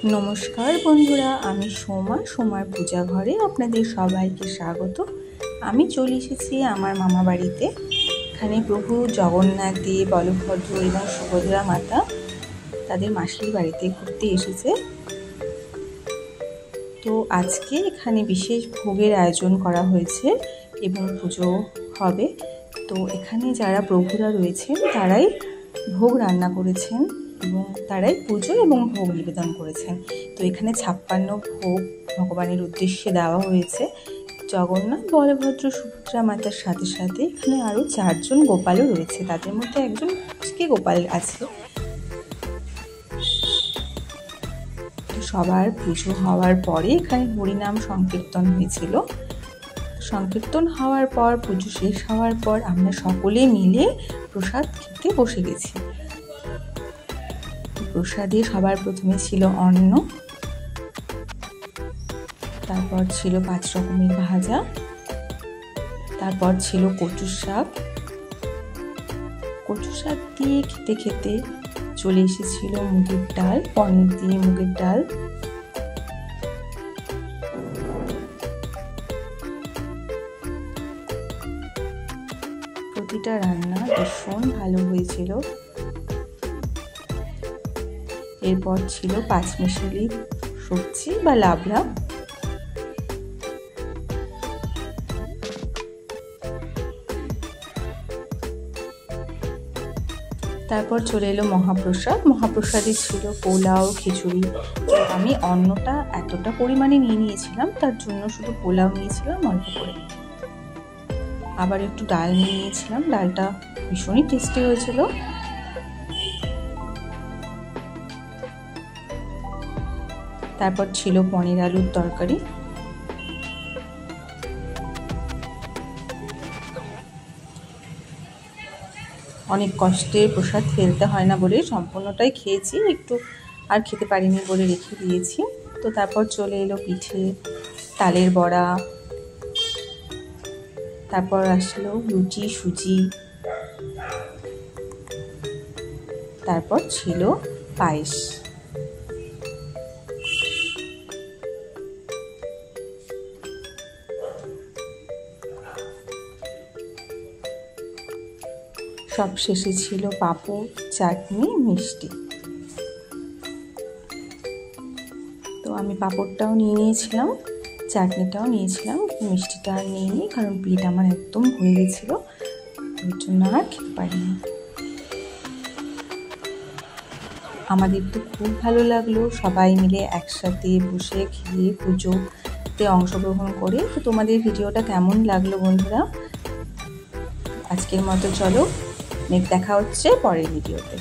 नमस्कार बंधुरा आमी सोमा सोमार पूजा घरे आपनादेर सबाइके स्वागत। आमी चले एसेछि आमार मामा बाड़ीते। एखाने प्रभु जगन्नाथ देव बलभद्र एवं सुभद्रा माता तादेर मासिर बाड़ीते घुरते एसेছে। तो आजके एखाने विशेष भोगेर आयोजन करा हयेছে एवं पुजो हबे। तो एखाने जारा प्रभुरा रयेछेन ताराई भोग रान्ना करेছেন এবং তারাই পুজো এবং ভোগ নিবেদন করেছেন। তো এখানে 56 ভোগ ভগবানের উদ্দেশ্যে দেওয়া হয়েছে। জগন্নাথ বলভদ্র সুভদ্রা মাতার সাথে সাথে এখানে আরও 4 জন গোপালও রয়েছে, তাদের মধ্যে একজন কে গোপাল আছে। তো সবার পুজো হওয়ার পরে এখানে হরিনাম সংকীর্তন হয়েছিল। সংকীর্তন হওয়ার পর পুজো শেষ হওয়ার পর আমরা সকলে মিলে প্রসাদ খেতে বসে গেছি। প্রসাদে সবার প্রথমে ছিল অন্ন, তারপর ছিল 5 রকমের ভাজা, তারপর ছিল কচু শাক। কচু শাক দিয়ে খেতে খেতে চলে এসেছিল মুগের ডাল, পনির দিয়ে মুগের ডাল। প্রতিটা রান্না ভীষণ ভালো হয়েছিল। এরপর ছিল পাঁচমিশালি সবজি বা লাবড়া। তারপর চলে এলো মহাপ্রসাদ। মহাপ্রসাদে ছিল পোলাও, খিচুড়ি। আমি অন্নটা এতটা পরিমাণে নিয়েছিলাম, তার জন্য শুধু পোলাও নিয়েছিলাম অল্প করে। আবার একটু ডাল নিয়েছিলাম, ডালটা ভীষণই টেস্টি হয়েছিল। তারপর ছিল পনির আলুর তরকারি। অনেক কষ্টে প্রসাদ ফেলতে হয় না বলে সম্পূর্ণটাই খেয়েছি, একটু আর খেতে পারিনি বলে রেখে দিয়েছি। তো তারপর চলে এলো পিঠে, তালের বড়া, তারপর আসলো লুচি, সুজি, তারপর ছিল পায়েস। সব শেষে ছিল পাঁপড়, চাটনি, মিষ্টি। তো আমি পাঁপড়টাও নিয়ে নিয়েছিলাম, চাটনিটাও নিয়েছিলাম, মিষ্টিটা আর নিইনি কারণ পেট আমার একদম ভরে গেছিলো, ওই জন্য আর খেতে পারিনি। আমাদের তো খুব ভালো লাগলো সবাই মিলে একসাথে বসে খেয়ে পুজোতে অংশগ্রহণ করে। তো তোমাদের ভিডিওটা কেমন লাগলো বন্ধুরা? আজকের মতো চলো, দেখা হচ্ছে পরের ভিডিওতে।